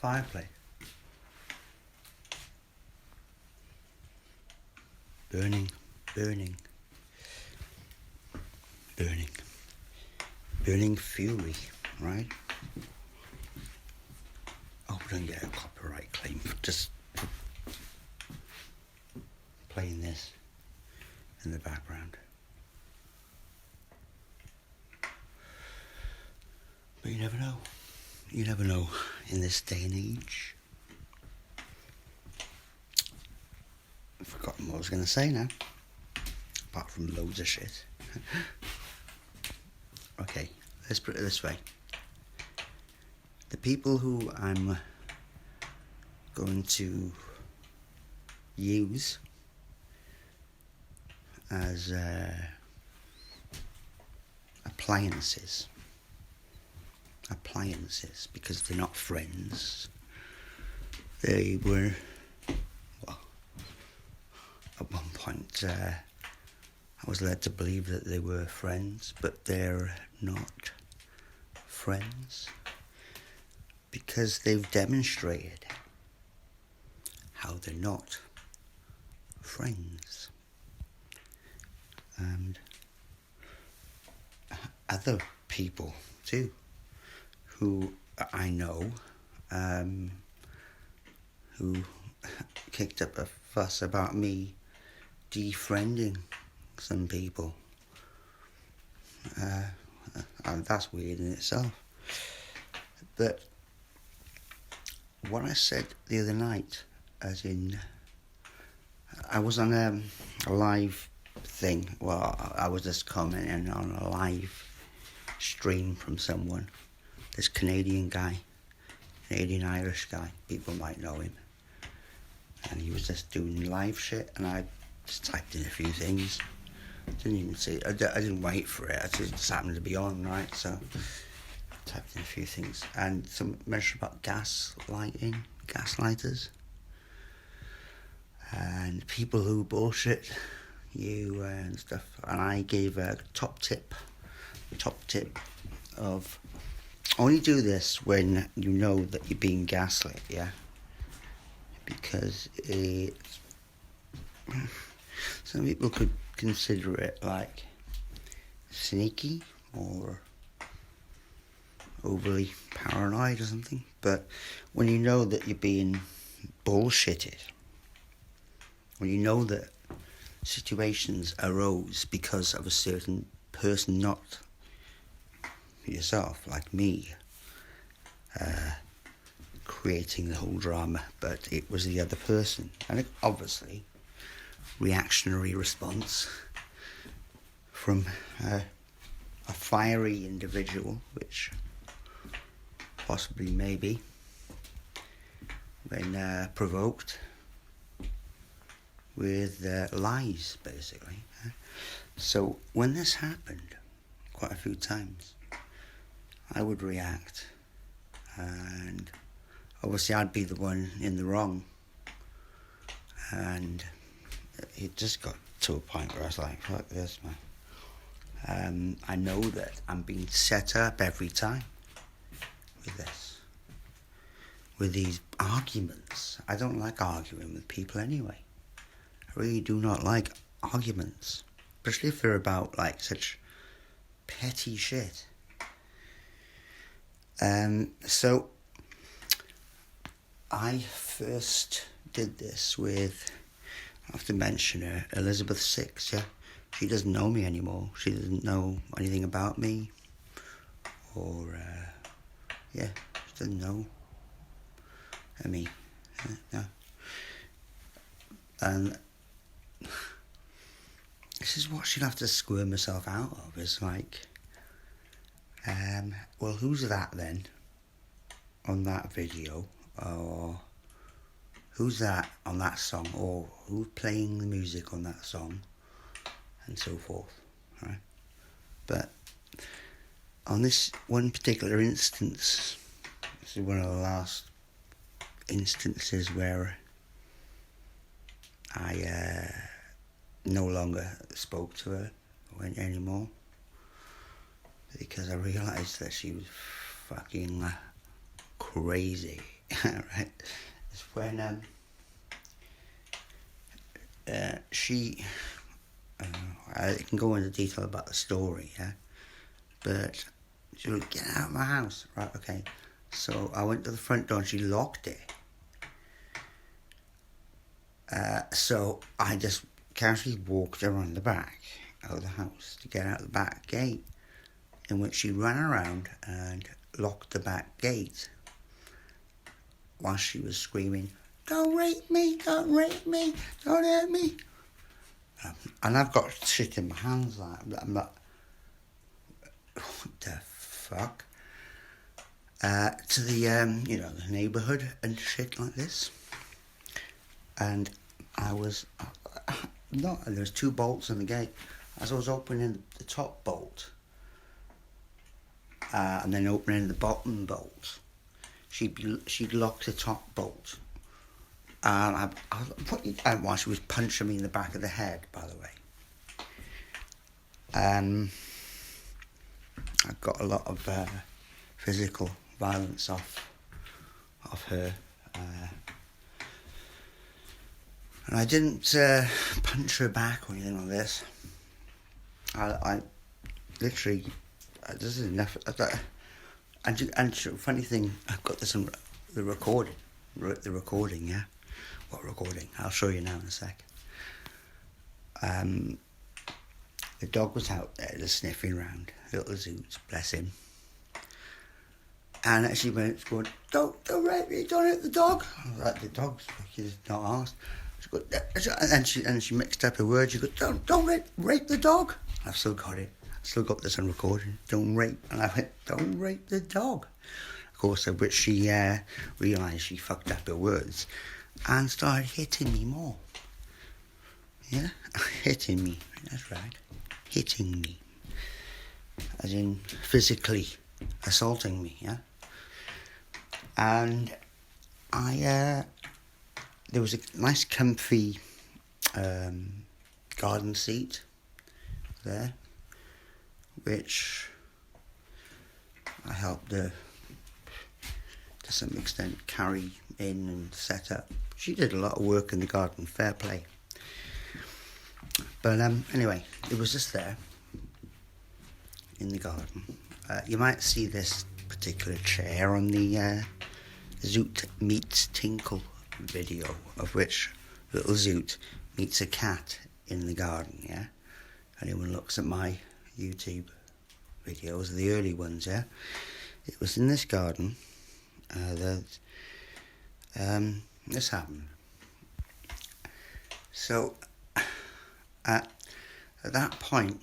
fireplace. Burning, burning, burning, burning fury, right? I hope I don't get a copyright claim for just playing this in the background. But you never know. You never know in this day and age. I've forgotten what I was going to say now. Apart from loads of shit. Okay, let's put it this way. The people who I'm going to use as appliances, because they're not friends. They were, well, at one point I was led to believe that they were friends, but they're not friends because they've demonstrated how they're not friends. And other people too who I know who kicked up a fuss about me defriending some people. That's weird in itself. But what I said the other night, as in, I was on a live thing. Well, I was just commenting on a live stream from someone. This Canadian-Irish guy. People might know him. And he was just doing live shit, and I just typed in a few things. Didn't even see it. I didn't wait for it. It just happened to be on, right? So I typed in a few things. And some mention about gaslighters. And people who bullshit you and stuff. And I gave a top tip of only do this when you know that you're being gaslit, yeah? Because it's... Some people could consider it like sneaky or overly paranoid or something. But when you know that you're being bullshitted, when you know that situations arose because of a certain person, not yourself, like me, creating the whole drama, but it was the other person, and it, obviously reactionary response from a fiery individual, which possibly maybe when provoked with lies, basically. So when this happened quite a few times, I would react, and obviously I'd be the one in the wrong, and it just got to a point where I was like, fuck this, man. I know that I'm being set up every time with this, with these arguments. I don't like arguing with people anyway. I really do not like arguments, especially if they're about like such petty shit. So I first did this with, I have to mention her, Elizabeth Six, yeah? She doesn't know me anymore. She doesn't know anything about me. Or, she doesn't know me. No. And this is what she'd have to squirm herself out of. It's like, well, who's that then on that video? Or who's that on that song? Or who's playing the music on that song? And so forth, right? But on this one particular instance, this is one of the last instances where I no longer spoke to her anymore, because I realised that she was fucking crazy right, is when she, I can go into detail about the story, yeah, but she would get out of my house, right, okay, so I went to the front door and she locked it, so I just casually walked around the back of the house to get out the back gate, in which she ran around and locked the back gate while she was screaming, "Don't rape me, don't rape me, don't hurt me." And I've got shit in my hands, like, I'm like, what the fuck? To the, the neighbourhood and shit like this. And I was, there was 2 bolts in the gate. As I was opening the top bolt, and then opening the bottom bolt, she'd locked the top bolt. And while she was punching me in the back of the head, by the way. I got a lot of physical violence off her. And I didn't punch her back or anything like this. I literally, this is enough. And funny thing, I've got this on the recording. The recording, yeah. What recording? I'll show you now in a sec. The dog was out there just sniffing around. Little Zoot, bless him. And she went, going, don't rape me, don't hit the dog. I was like, the dog's not asked. She goes, and she mixed up her words. She goes, don't rape the dog. I've still got it. I've still got this on recording. Don't rape. And I went, don't rape the dog. Of course, of which she realised she fucked up her words and started hitting me more. Yeah? Hitting me. That's right. Hitting me. As in physically assaulting me, yeah? And there was a nice comfy garden seat there, which I helped her to some extent carry in and set up. She did a lot of work in the garden, fair play. But anyway, it was just there in the garden. You might see this particular chair on the Zoot Meets Tinkle video, of which little Zoot meets a cat in the garden, yeah? Anyone looks at my YouTube videos, the early ones, yeah? It was in this garden that this happened. So, at that point,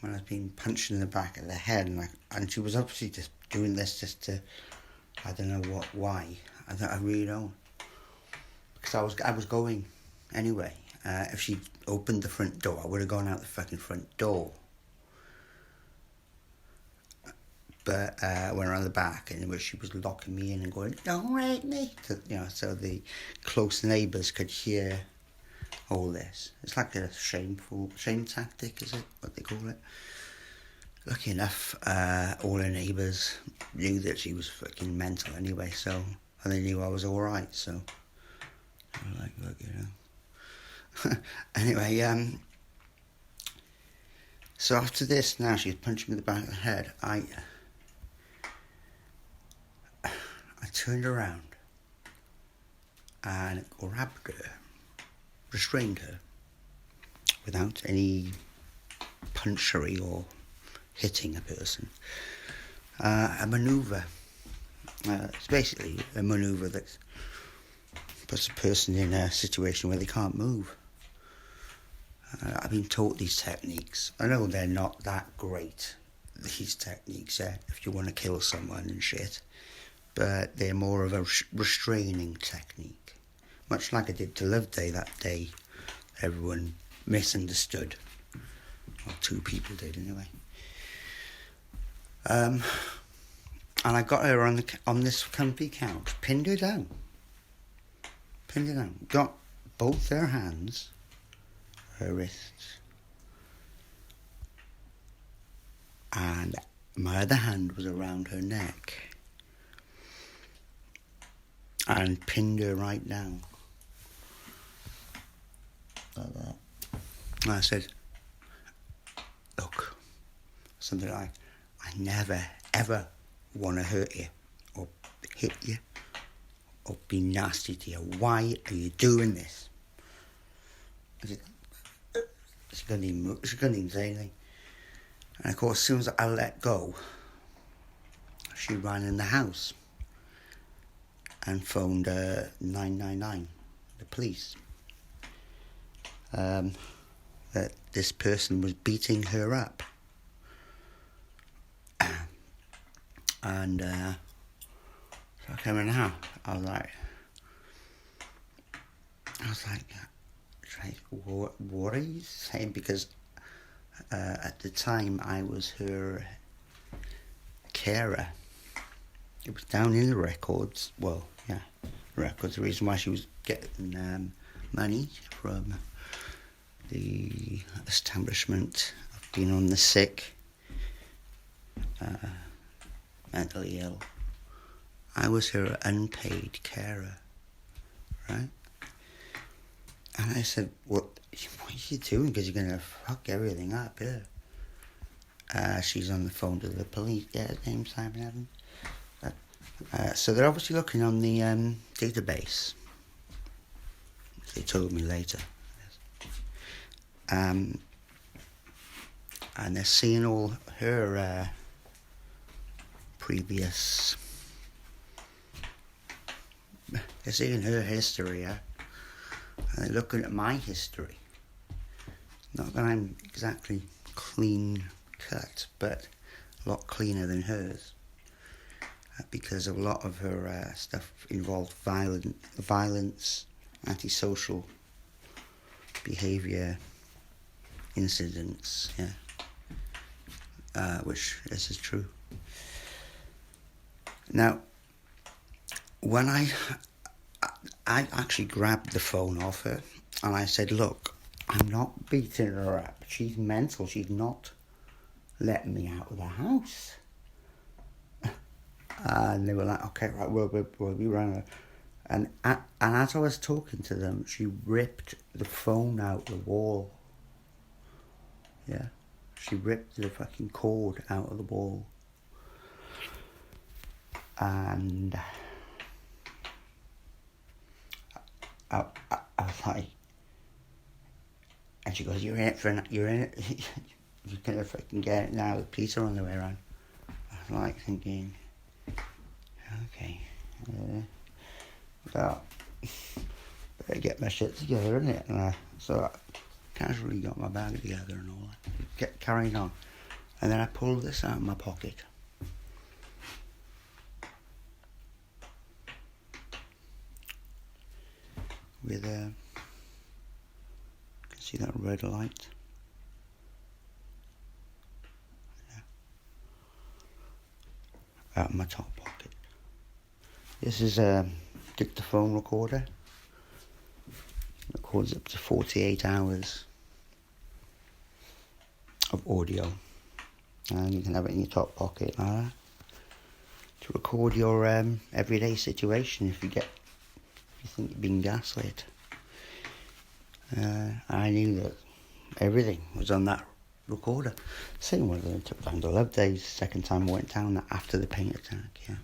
when I was being punched in the back of the head, and she was obviously just doing this just to, I don't know why. I really don't. Because I was going anyway. If she opened the front door, I would have gone out the fucking front door. But went around the back, in which she was locking me in and going, "Don't rape me," so the close neighbours could hear all this. It's like a shame tactic, is it? What they call it? Lucky enough, all her neighbours knew that she was fucking mental anyway, and they knew I was alright, so I was like, look, Anyway, so after this, now she's punching me in the back of the head, I turned around and grabbed her, restrained her, without any punchery or hitting a person. A manoeuvre. It's basically a manoeuvre that puts a person in a situation where they can't move. I've been taught these techniques. I know they're not that great, these techniques, if you want to kill someone and shit, but they're more of a restraining technique. Much like I did to Loveday that day, everyone misunderstood. Well, 2 people did anyway. And I got her on this comfy couch, pinned her down, got both her hands, her wrists, and my other hand was around her neck. and pinned her right down. Like that. And I said, look, something like, I never, ever want to hurt you or hit you or be nasty to you. Why are you doing this? She couldn't even say anything. And of course, as soon as I let go, she ran in the house and phoned 999, the police. That this person was beating her up. And so I came in now. I was like, what are you saying? Because at the time I was her carer. It was down in the records. Well, yeah, records. The reason why she was getting money from the establishment of being on the sick, mentally ill. I was her unpaid carer, right? And I said, what are you doing? Because you're going to fuck everything up here. She's on the phone to the police. Yeah, his name's Simon Evans. So they're obviously looking on the database. They told me later. And they're seeing all her previous... They're seeing her history, yeah? And they're looking at my history. Not that I'm exactly clean cut, but a lot cleaner than hers. Because a lot of her stuff involved violence, antisocial behaviour, incidents, yeah. Which this is true. Now, when I actually grabbed the phone off her and I said, look, I'm not beating her up. She's mental. She's not letting me out of the house. And they were like, okay, right, we'll be running. And as I was talking to them, she ripped the phone out the wall. Yeah. She ripped the fucking cord out of the wall. And I was like, and she goes, you're in it. You're gonna fucking get it now. The police are on their way around. I was like thinking, okay, well, better get my shit together, innit? And so I casually got my bag together and all that, carrying on. And then I pulled this out of my pocket. With you can see that red light. Yeah. Out of my top pocket. This is a dictaphone recorder. Records up to 48 hours of audio, and you can have it in your top pocket like that to record your everyday situation if you think you're being gaslit. I knew that everything was on that recorder. Same one that I took down to Loveday's second time I went down after the paint attack, yeah.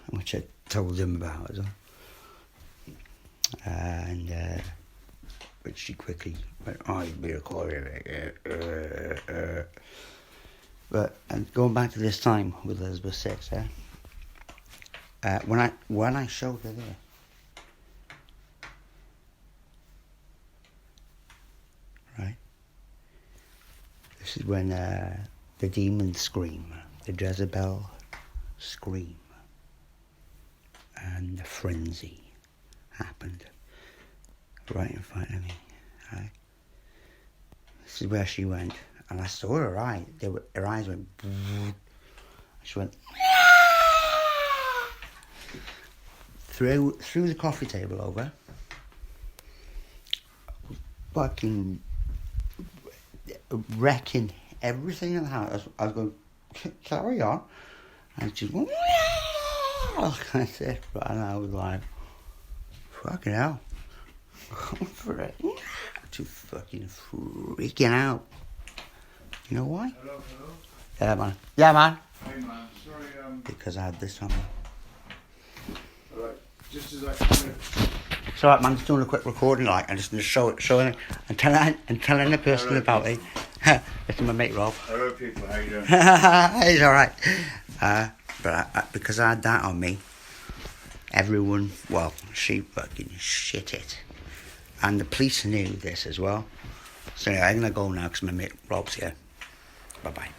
Which I told him about as well. And but she quickly went, oh, you'll be recording it. But and going back to this time with Elizabeth 6, yeah. When I showed her there, right, this is when the demons scream, the Jezebel scream, and the frenzy happened right in front of me, right? This is where she went, and I saw her eyes. Her eyes went. She went. Threw the coffee table over, fucking wrecking everything in the house. I was going, carry on, and she went, That's it. And I was like, fucking hell. Going for it. Too fucking freaking out. You know why? Hello. Yeah, man. Yeah, man. Hey, man. Sorry, Because I had this on me. Alright, just as I kind of... It's alright, man. Just doing a quick recording, like, and just showing it and telling the person Hello, about it. This is my mate Rob. Hello, people. How you doing? He's alright. But because I had that on me, everyone, well, she fucking shit it. And the police knew this as well. So anyway, I'm going to go now because my mate Rob's here. Bye-bye.